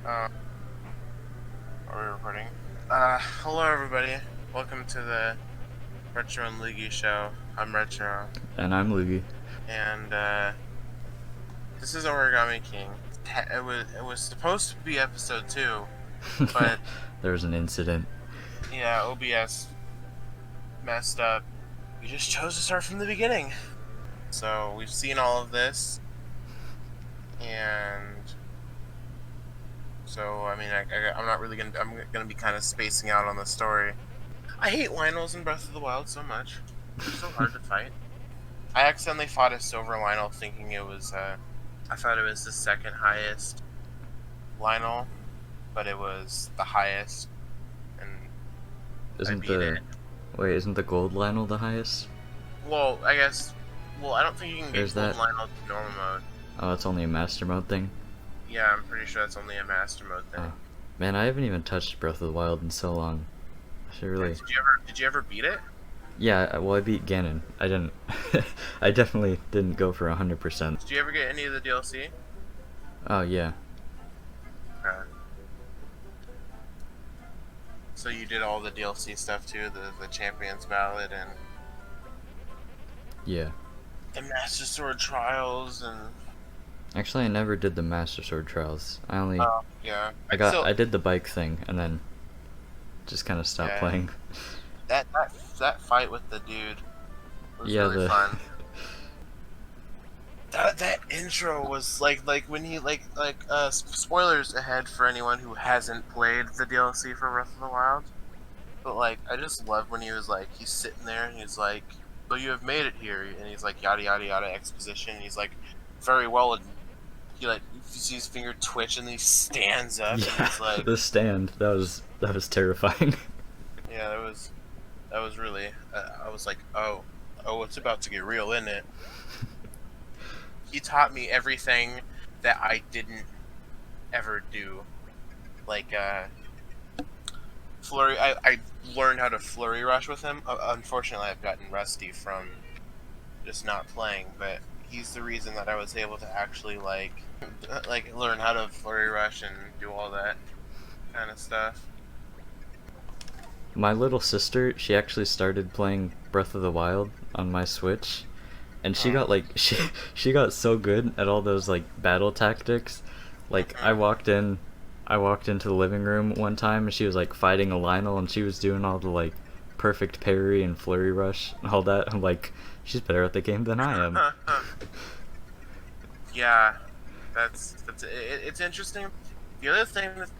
Uh, are we recording? Hello everybody. Welcome to the Retro and Leagy show. I'm Retro, And I'm Luigi. and this is Origami King. It was supposed to be episode 2, but There was an incident. yeah, OBS messed up. We just chose to start from the beginning. So we've seen all of this, and so I mean, I'm not really gonna. I'm gonna be kind of spacing out on the story. I hate Lionels in Breath of the Wild so much. They're so hard to fight. I accidentally fought a silver Lionel thinking it was, I thought it was the second highest Lionel, but it was the highest, and I Isn't beat it. the isn't the gold Lionel the highest? Well, I guess, well, I don't think you can There's get Gold that. Lionel to normal mode. Oh, it's only a master mode thing. Yeah, I'm pretty sure that's only a master mode Oh, thing. man, I haven't even touched Breath of the Wild in so long. I should Yeah, really. did you ever beat it? Yeah, well, I beat Ganon. I didn't. I definitely didn't go for 100%. Did you ever get any of the DLC? Oh yeah, Uh, so you did all the DLC stuff too, the Champions Ballad and yeah. the Master Sword Trials and Actually, I never did the Master Sword trials. yeah. I did the bike thing and then just kind of stopped Yeah. playing. That fight with the dude was Yeah, really the. fun. That intro was like when he spoilers ahead for anyone who hasn't played the DLC for Breath of the Wild. But like I just love when he was like he's sitting there and he's like, "So you have made it here," and he's like yada yada yada exposition. And he's like, "Very well," and he like you see his finger twitch and then he stands up and Yeah, he's like, the stand. That was terrifying. "Yeah, that was really." I was like, "Oh, it's about to get real, isn't it?" He taught me everything that I didn't ever do. Like flurry. I learned how to flurry rush with him. Unfortunately, I've gotten rusty from just not playing. But he's the reason that I was able to actually like learn how to flurry rush and do all that kind of stuff. My little sister, she actually started playing Breath of the Wild on my Switch, and she Oh. got like she got so good at all those like battle tactics. Like Mhm. I walked into the living room one time and she was like fighting a Lionel and she was doing all the like perfect parry and flurry rush and all that. I'm like, she's better at the game than I am. Yeah, it's interesting. The other thing that's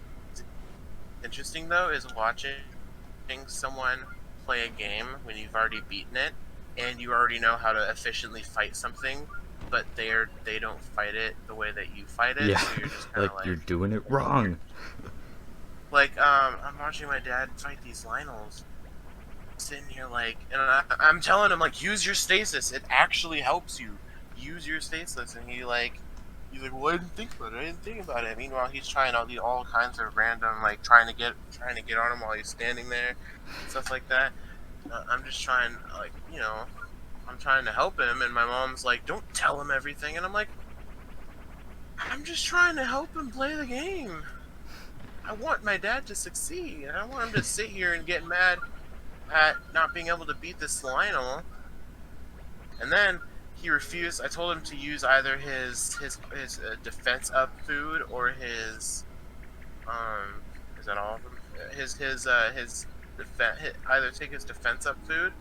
interesting though is watching someone play a game when you've already beaten it and you already know how to efficiently fight something, but they don't fight it the way that you fight it, Yeah, so you're just kind like of you're like doing it wrong. I'm watching my dad fight these Lionels, sitting here like, and I'm telling him like, use your stasis. It actually helps you. Use your stasis, and he's like, well, I didn't think about it. I didn't think about it. Meanwhile, he's trying all kinds of random like trying to get on him while he's standing there, stuff like that. I'm just trying I'm trying to help him, and my mom's like, don't tell him everything, and I'm like, I'm just trying to help him play the game. I want my dad to succeed. I don't want him to sit here and get mad at not being able to beat this Lionel. And then he refused. I told him to use either his defense up food or his is that all of them? His either take his defense up food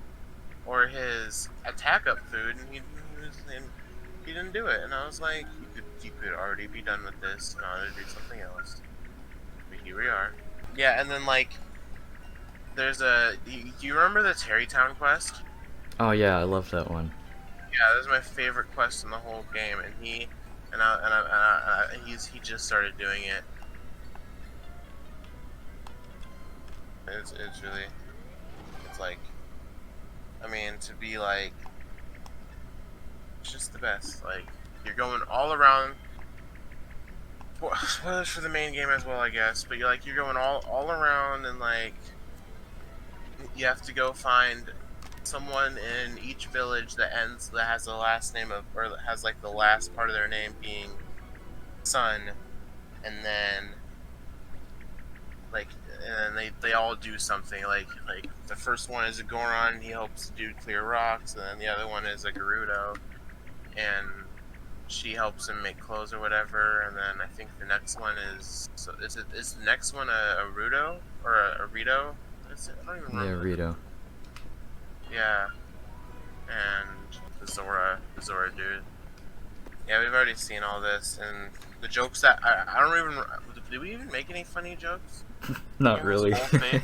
or his attack up food, and he didn't do it. And I was like, you could already be done with this and ought to do something else. But here we are. Yeah, and then like there's do you remember the Terrytown quest? Oh yeah, I love that one. Yeah, this is my favorite quest in the whole game, and he just started doing it. It's really it's like I mean to be like it's just the best. Like you're going all around. Spoilers for the main game as well, I guess. But you're going all around, and like you have to go find someone in each village that has the last name of or that has like the last part of their name being Sun, and then like, and they all do something. Like the first one is a Goron, he helps the dude clear rocks, and then the other one is a Gerudo, and she helps him make clothes or whatever. And then I think the next one is the next one a Rudo or a Rito? Is it? I don't even Yeah, remember. Rito. Yeah, and the Zora dude. Yeah, we've already seen all this, and the jokes that I don't even. Did we even make any funny jokes? Not Game was really. full face.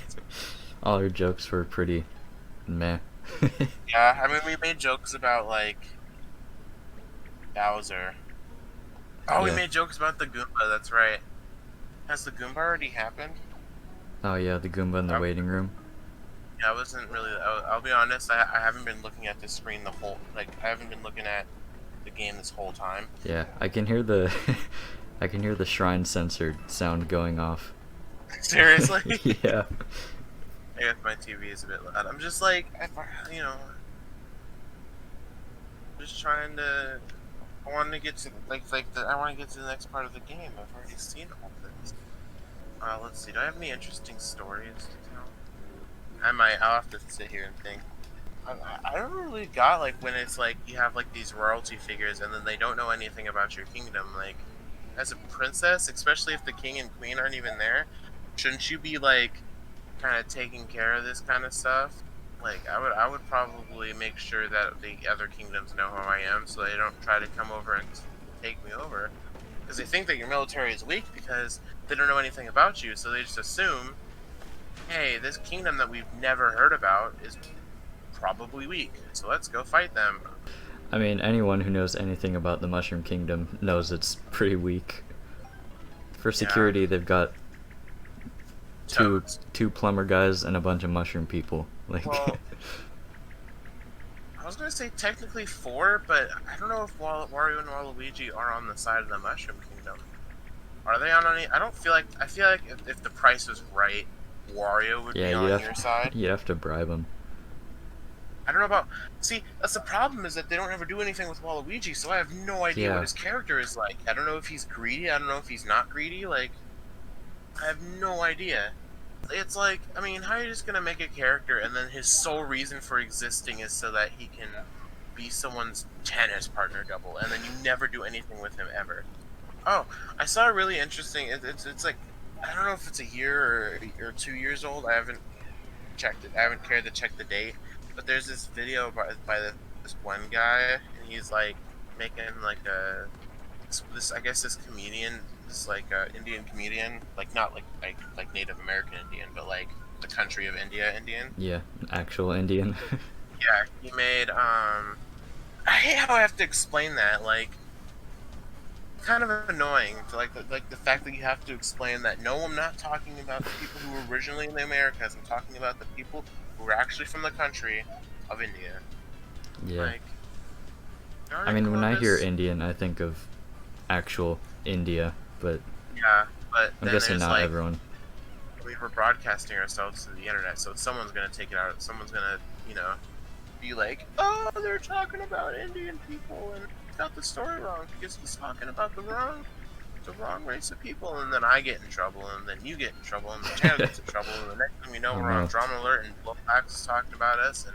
All her jokes were pretty meh. Yeah, I mean we made jokes about like Bowser. Oh, we Yeah. made jokes about the Goomba. That's right. Has the Goomba already happened? Oh yeah, the Goomba in the Oh. waiting room. Yeah, I wasn't really. I'll be honest. I haven't been looking at the screen the whole. Like I haven't been looking at the game this whole time. Yeah, I can hear the I can hear the shrine censored sound going off. Seriously? Yeah. I guess my TV is a bit loud. I'm just like, you know, just trying to. I want to get to I want to get to the next part of the game. I've already seen all this. Let's see. Do I have any interesting stories to tell? I'll have to sit here and think. I don't really got like when it's like you have like these royalty figures and then they don't know anything about your kingdom. Like, as a princess, especially if the king and queen aren't even there, shouldn't you be like kind of taking care of this kind of stuff? Like, I would probably make sure that the other kingdoms know who I am, so they don't try to come over and take me over. Because they think that your military is weak because they don't know anything about you, so they just assume, hey, this kingdom that we've never heard about is probably weak, so let's go fight them. I mean, anyone who knows anything about the Mushroom Kingdom knows it's pretty weak. For security, they've got Toads. two plumber guys and a bunch of mushroom people. Like, Well, I was gonna say technically 4, but I don't know if Wario and Waluigi are on the side of the Mushroom Kingdom. Are they on any? I feel like if the price was right, Wario would be yeah, on your side. you'd have to bribe them. I don't know about. See, that's the problem is that they don't ever do anything with Waluigi, so I have no idea Yeah. what his character is like. I don't know if he's greedy. I don't know if he's not greedy. Like, I have no idea. It's like, I mean, how are you just gonna make a character and then his sole reason for existing is so that he can be someone's tennis partner double, and then you never do anything with him ever? Oh, I saw a really interesting. It's like, I don't know if it's a year or 2 years old. I haven't checked it. I haven't cared to check the date. But there's this video by this one guy, and he's like making like this I guess this comedian, this like Indian comedian, like not like Native American Indian, but like the country of India Indian. Yeah, actual Indian. Yeah, he made I hate how I have to explain that. Like, kind of annoying to like the fact that you have to explain that. No, I'm not talking about the people who were originally in the Americas. I'm talking about the people who were actually from the country of India. Yeah. Like, I mean, when I hear Columbus- Indian, I think of actual India, but yeah, but I'm then guessing it's not like everyone. we're broadcasting ourselves to the internet, so someone's gonna take it out. Someone's gonna, be like, "Oh, they're talking about Indian people and got the story wrong because he's talking about the wrong race of people." And then I get in trouble, and then you get in trouble, and the channel gets in trouble, and the next thing we know, Oh, we're on no. Drama Alert, and Blowpax is talking about us, and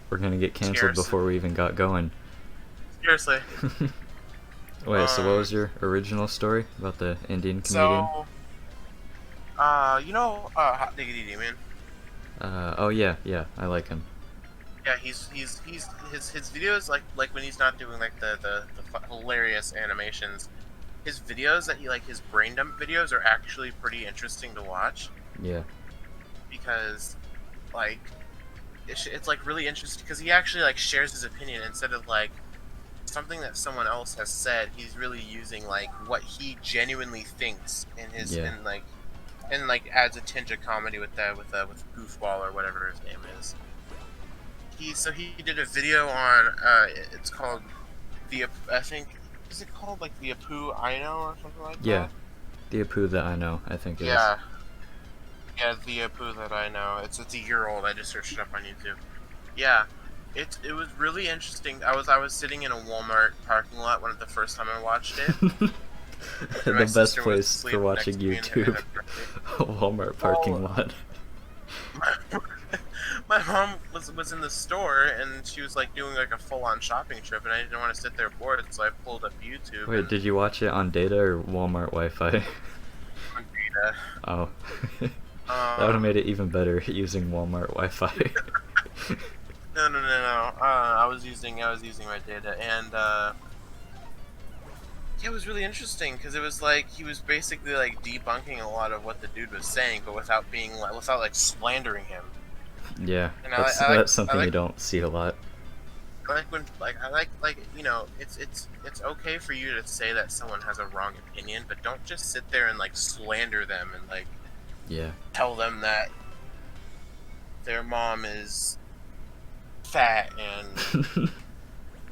We're gonna get canceled Scarce- before we even got going. seriously. Wait, so what was your original story about the Indian comedian? So, Hot Diggity Demon. Oh yeah, I like him. Yeah, he's his videos like when he's not doing like the hilarious animations, his videos that he like his brain dump videos are actually pretty interesting to watch Yeah, because like it's like really interesting because he actually like shares his opinion instead of like something that someone else has said. He's really using like what he genuinely thinks in his Yeah. and like adds a tinge of comedy with Goofball or whatever his name is. He did a video on it's called I think is it called like the Apu Aino or something like yeah. that? The Apu that I know, I think it Yeah. Yeah, the Apu that I know. It's a year old. I just searched it up on YouTube. Yeah. It was really interesting. I was sitting in a Walmart parking lot when the first time I watched it. is. And The my best sister was place asleep for next watching to me and YouTube. had Walmart parking Well, lot. my mom was in the store and she was like doing like a full on shopping trip, and I didn't want to sit there bored, so I pulled up YouTube Wait, and did you watch it on data or Walmart Wi-Fi? on data. Oh. That would have Um, made it even better using Walmart Wi-Fi. no. I was using my data, and it was really interesting because it was like he was basically like debunking a lot of what the dude was saying, but without like slandering him. Yeah, And that's I something you like don't see a lot. I like when like it's okay for you to say that someone has a wrong opinion, but don't just sit there and like slander them and like Yeah. tell them that their mom is fat and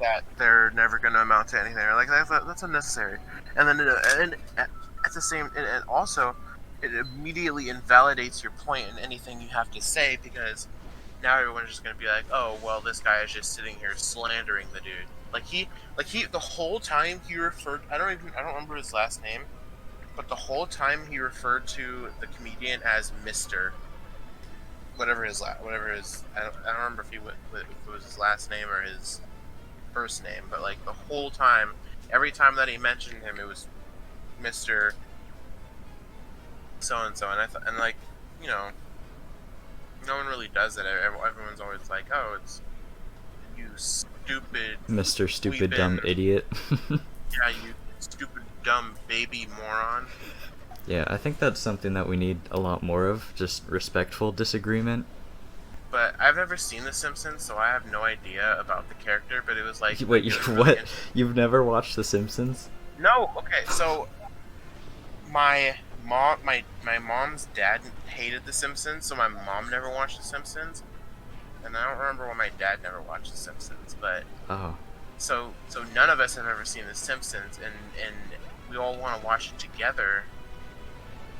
that they're never going to amount to anything. Like that's unnecessary. And then and at the same and also it immediately invalidates your point in anything you have to say, because now everyone's just going to be like, "Oh, well, this guy is just sitting here slandering the dude." The whole time he referred, I don't remember his last name, but the whole time he referred to the comedian as Mister, whatever his, I don't remember if it was his last name or his first name, but like the whole time, every time that he mentioned him, it was Mister So and so, and and like, you know, no one really does it. Everyone's always like, "Oh, it's you stupid Mr. Stupid Dumb weeping, Idiot. yeah, you stupid dumb baby moron." Yeah, I think that's something that we need a lot more of, just respectful disagreement. But I've never seen The Simpsons, so I have no idea about the character. But it was like, Wait, it was really what? You've never watched The Simpsons? No, okay, so my mom's dad hated The Simpsons, so my mom never watched The Simpsons, and I don't remember why my dad never watched The Simpsons. But Oh, so none of us have ever seen The Simpsons, and we all want to watch it together,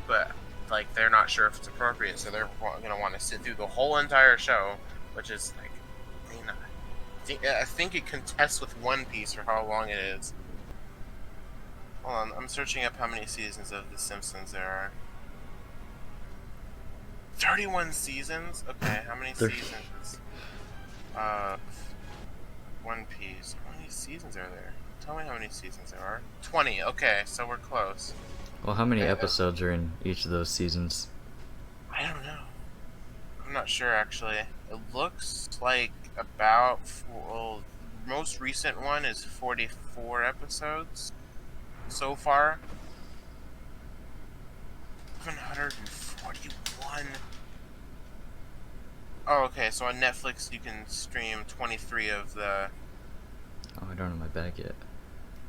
but like they're not sure if it's appropriate, so they're gonna want to sit through the whole entire show, which is like, I mean, I think it contests with One Piece for how long it is. Hold on, I'm searching up how many seasons of The Simpsons there are. 31 seasons? Okay, how many 30. seasons? Uh, One Piece. How many seasons are there? Tell me how many seasons there are. 20. Okay, so we're close. Well, how many Okay, episodes are in each of those seasons? I don't know. I'm not sure actually. It looks like about well, most recent one is 44 episodes so far. 741. Oh, okay. So on Netflix, you can stream 23 of the Oh, I don't have my bag yet.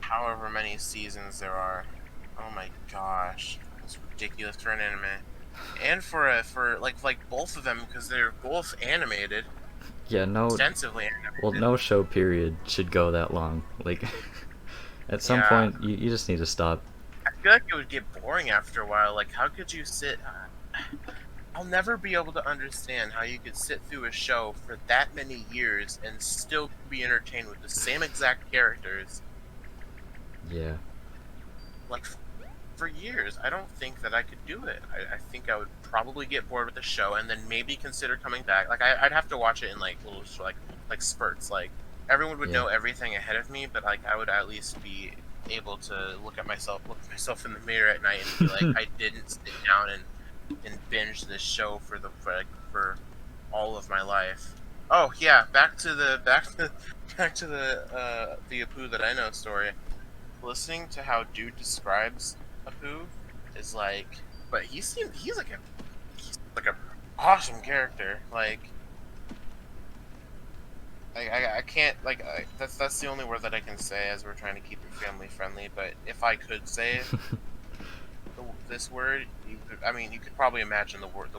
however many seasons there are. Oh my gosh, that's ridiculous for an anime, and for both of them, because they're both animated, Yeah, no. extensively Well, animated. no show period should go that long. Like, at some Yeah, point, you just need to stop. I feel like it would get boring after a while. Like, how could you sit? I'll never be able to understand how you could sit through a show for that many years and still be entertained with the same exact characters, Yeah. like for years. I don't think that I could do it. I think I would probably get bored with the show and then maybe consider coming back. Like I'd have to watch it in like little like spurts. Like everyone would Yeah. know everything ahead of me, but like I would at least be able to look at myself in the mirror at night and be like, I didn't sit down and binge this show for all of my life. Oh yeah, back to the Apu that I know story. Listening to how dude describes Apu is like, but he's like a awesome character. Like I can't that's the only word that I can say, as we're trying to keep it family friendly. But if I could say this word, you could probably imagine the word.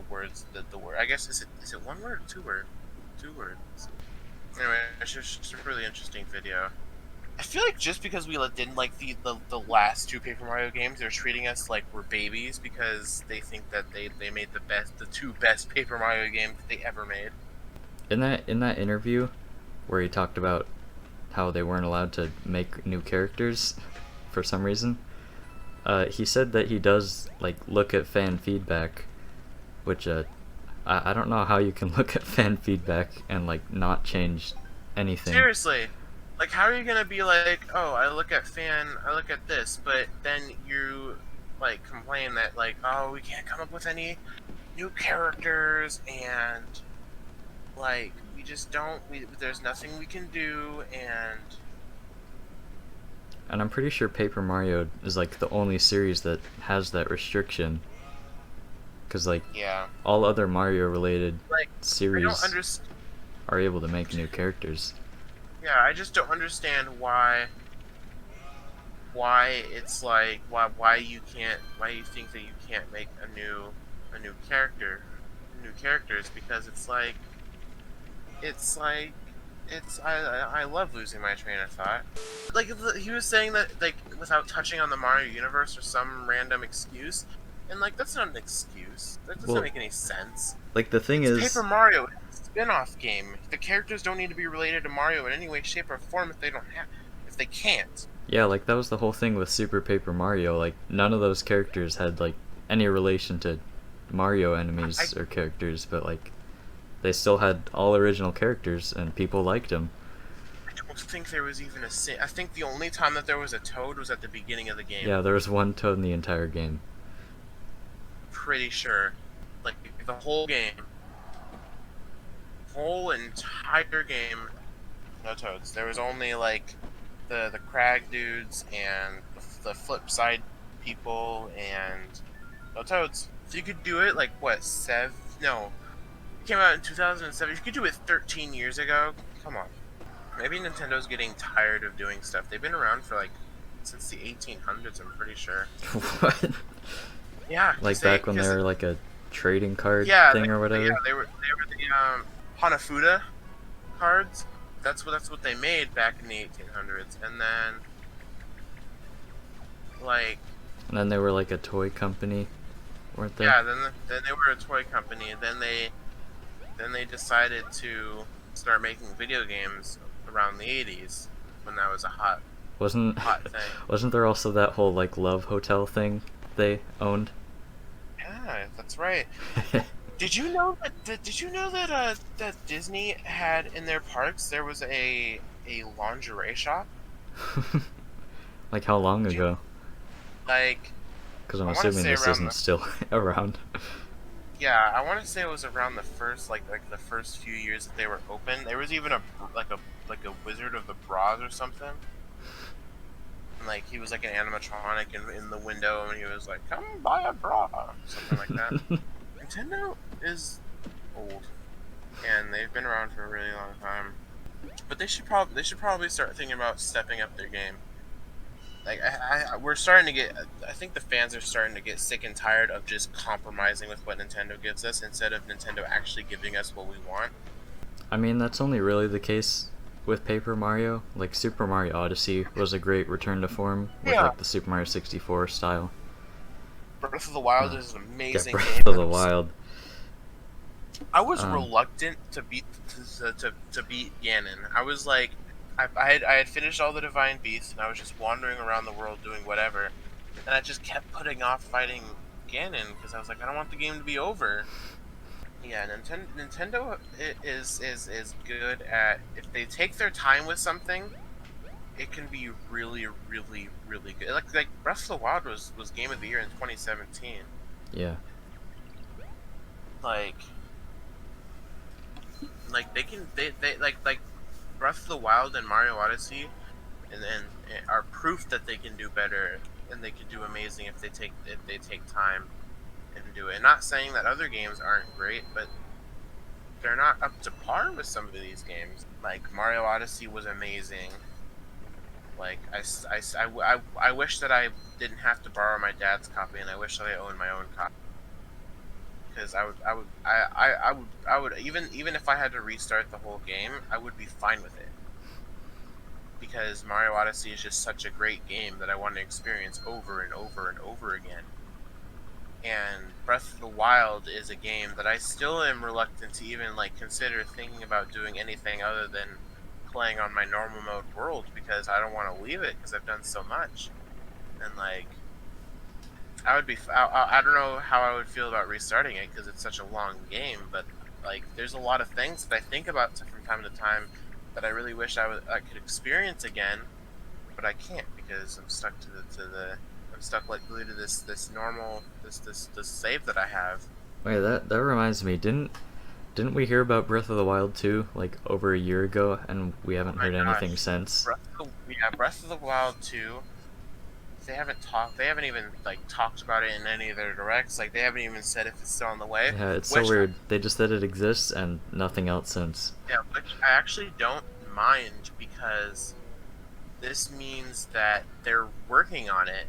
I guess is it one word or two word? Two words. Anyway, it's just a really interesting video. I feel like just because we didn't like the last two Paper Mario games, they're treating us like we're babies because they think that they made the two best Paper Mario games they ever made. In that interview, where he talked about how they weren't allowed to make new characters, for some reason, He said that he does like look at fan feedback, which I don't know how you can look at fan feedback and like not change anything. Seriously, like how are you gonna be like, oh, I look at this, but then you like complain that like, oh, we can't come up with any new characters and like we just don't. There's nothing we can do, and And I'm pretty sure Paper Mario is like the only series that has that restriction. Cause like yeah, all other Mario related like I don't series understand. are able to make new characters. Yeah, I just don't understand why it's like why you can't why you think that you can't make a new character new characters because it's like it's I love losing my train of thought. Like he was saying that like without touching on the Mario universe or some random excuse, and like that's not an excuse. That doesn't Well, make any sense. like the thing It's is, Paper Mario. It's a spin-off game. The characters don't need to be related to Mario in any way, shape, or form if they can't. yeah, like that was the whole thing with Super Paper Mario. Like none of those characters had like any relation to Mario enemies I or characters, but like they still had all original characters and people liked them. I don't think there was even I think the only time that there was a Toad was at the beginning of the game. Yeah, there was one Toad in the entire game. Pretty sure. Like the whole entire game, no Toads. There was only like the Crag dudes and the flip side people and no Toads. So you could do it like what no, it came out in 2007. You could do it 13 years ago. Come on. Maybe Nintendo's getting tired of doing stuff. They've been around for like since the 1800s. I'm pretty sure. What? Yeah. Like back when they were like a trading card yeah, thing or whatever? Yeah, they were the Hanafuda cards. That's what they made back in the 1800s, and then like And then they were like a toy company, weren't they? yeah, then they were a toy company. Then they decided to start making video games around the 80s when that was a Wasn't hot thing. wasn't there also that whole like Love Hotel thing they owned? Yeah, that's right. Did you know that Disney had in their parks there was a lingerie shop? Like how long Did you- ago? Like Because I'm I wanna assuming say this around isn't the- still around. yeah, I want to say it was around the first like the first few years that they were open. There was even like a Wizard of the Bras or something. And like he was like an animatronic in the window, and he was like, "Come buy a bra," something like that. Nintendo is old, and they've been around for a really long time. But they should probably start thinking about stepping up their game. Like we're starting to get. I think the fans are starting to get sick and tired of just compromising with what Nintendo gives us instead of Nintendo actually giving us what we want. I mean, that's only really the case with Paper Mario. Like Super Mario Odyssey was a great return to form with Yeah. like the Super Mario 64 style. Breath of the Wild Uh, is an Get amazing Breath game. of and the I'm s- Wild. I was Um, reluctant to beat Ganon. I was like, I had finished all the Divine Beasts, and I was just wandering around the world doing whatever, and I just kept putting off fighting Ganon because I was like, I don't want the game to be over. Yeah, Nintendo is good at if they take their time with something, it can be really really good. Like Breath of the Wild was Game of the Year in 2017. Yeah. Like they like Breath of the Wild and Mario Odyssey and are proof that they can do better and they can do amazing if they take time and do it. Not saying that other games aren't great, but they're not up to par with some of these games. Like Mario Odyssey was amazing. Like I wish that I didn't have to borrow my dad's copy, and I wish that I owned my own copy. Because I would even if I had to restart the whole game, I would be fine with it. Because Mario Odyssey is just such a great game that I want to experience over and over and over again. And Breath of the Wild is a game that I still am reluctant to even like consider thinking about doing anything other than playing on my normal mode world because I don't want to leave it because I've done so much. And like I would be. I don't know how I would feel about restarting it because it's such a long game. But like, there's a lot of things that I think about from time to time that I really wish I could experience again, but I can't because I'm stuck to the I'm stuck like glued to this normal this save that I have. Wait, that reminds me. Didn't we hear about Breath of the Wild 2 like over a year ago, and we Oh haven't my heard anything gosh, since? Breath of the Wild 2. They haven't talked. They haven't even like talked about it in any of their directs. Like they haven't even said if it's still on the way. Yeah, it's so Which weird. They just said it exists and nothing else since. yeah, which I actually don't mind because this means that they're working on it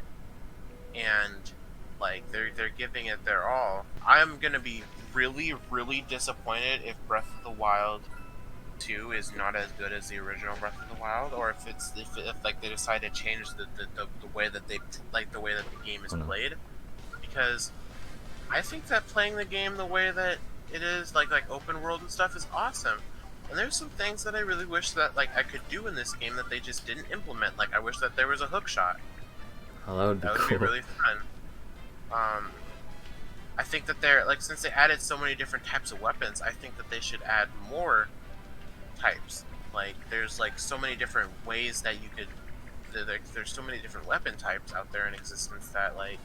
and like they're giving it their all. I'm gonna be really disappointed if Breath of the Wild 2 is not as good as the original Breath of the Wild, or if like they decide to change the way that they like the way that the game is Oh no. played, because I think that playing the game the way that it is, like open world and stuff, is awesome. And there's some things that I really wish that like I could do in this game that they just didn't implement. Like I wish that there was a hook shot. Oh, that would be That would be cool. really fun. Um, I think that they're like since they added so many different types of weapons, I think that they should add more types. Like there's like so many different ways that you could. There's so many different weapon types out there in existence that like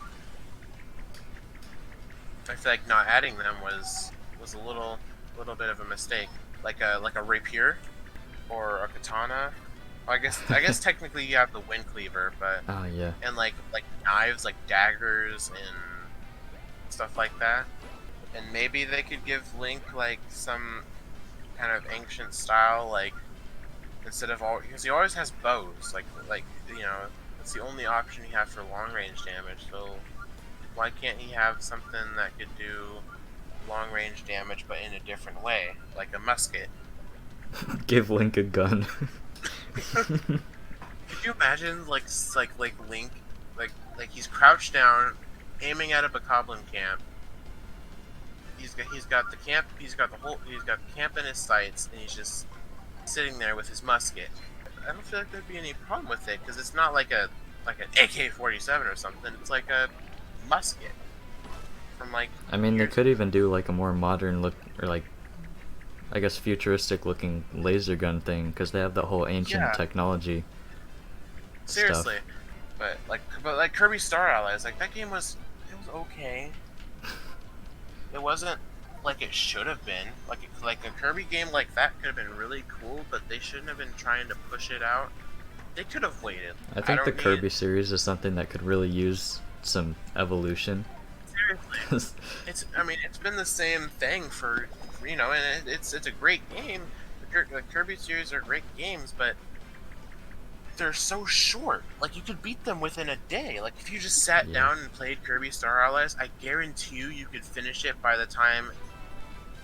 I feel like not adding them was a little bit of a mistake. Like a rapier or a katana. Well, I guess technically you have the wind cleaver, but Oh yeah. and like knives, like daggers and stuff like that. And maybe they could give Link like some kind of ancient style, like instead of all because he always has bows, like you know that's the only option you have for long range damage. So why can't he have something that could do long range damage but in a different way, like a musket? Give Link a gun. Could you imagine like Link, like he's crouched down, aiming at a Bokoblin camp. He's got the camp. He's got the camp in his sights, and he's just sitting there with his musket. I don't feel like there'd be any problem with it because it's not like an AK-47 or something. It's like a musket from like I mean, they years. could even do like a more modern look, or like, I guess futuristic looking laser gun thing, because they have the whole ancient Yeah. technology Seriously, stuff. but like Kirby Star Allies, like that game was okay. It wasn't like it should have been. Like a Kirby game like that could have been really cool, but they shouldn't have been trying to push it out. They could have waited. I think the don't need Kirby series is something that could really use some evolution. seriously. 'Cause- I mean it's been the same thing for you know, and it's a great game. The Kirby series are great games, but they're so short. Like you could beat them within a day. Like if you just sat Yeah. down and played Kirby Star Allies, I guarantee you could finish it by the time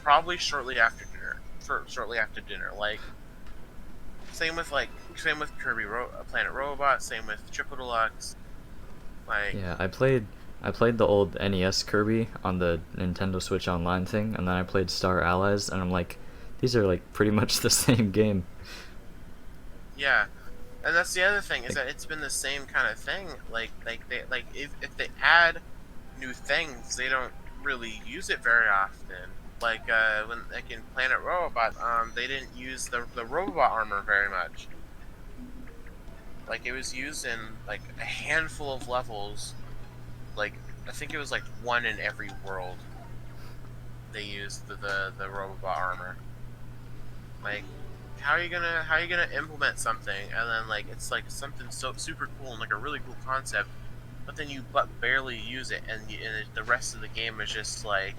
probably shortly after dinner. Shortly after dinner. Like same with Planet Robot, same with Triple Deluxe. Like yeah, I played the old NES Kirby on the Nintendo Switch Online thing, and then I played Star Allies, and I'm like, these are like pretty much the same game. yeah. And that's the other thing is that it's been the same kind of thing. If they add new things, they don't really use it very often. When like in Planet Robot, they didn't use the robot armor very much. Like it was used in like a handful of levels. Like I think it was like one in every world. They used the robot armor. Like how are you gonna implement something and then like it's like something so super cool and like a really cool concept, but then you but barely use it the rest of the game is just like,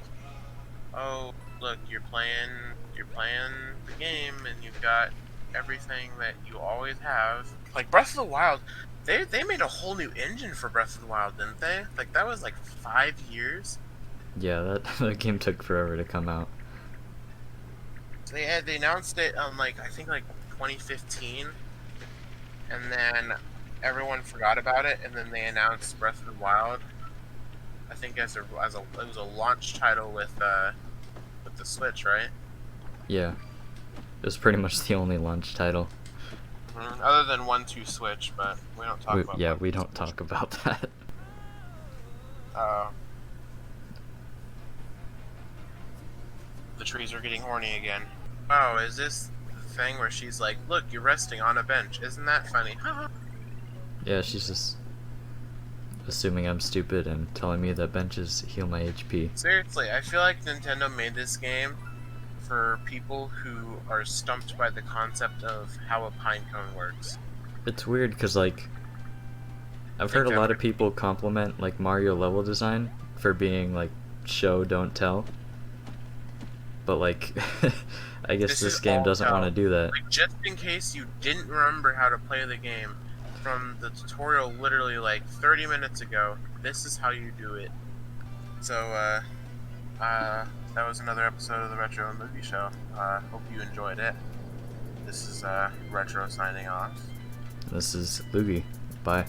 oh look, you're playing the game and you've got everything that you always have. Like Breath of the Wild, they made a whole new engine for Breath of the Wild, didn't they? Like that was like 5 years. Yeah, that game took forever to come out. They announced it on like I think like 2015, and then everyone forgot about it, and then they announced Breath of the Wild. I think it was a launch title with the Switch, right? Yeah, it was pretty much the only launch title. Other than 1-2 Switch, but we don't talk about. Yeah, 1-2 we don't Switch. talk about that. Uh, the trees are getting horny again. Oh, is this the thing where she's like, look, you're resting on a bench. Isn't that funny? Yeah, she's just assuming I'm stupid and telling me that benches heal my HP. Seriously, I feel like Nintendo made this game for people who are stumped by the concept of how a pine cone works. It's weird because, like, I've heard a lot of people compliment, like, Mario level design for being, like, show, don't tell. But, like, I guess this game doesn't want to do that. Like, just in case you didn't remember how to play the game from the tutorial literally, like, 30 minutes ago, this is how you do it. So, that was another episode of the Retro Movie Show. Hope you enjoyed it. This is, Retro signing off. This is Loogie. Bye.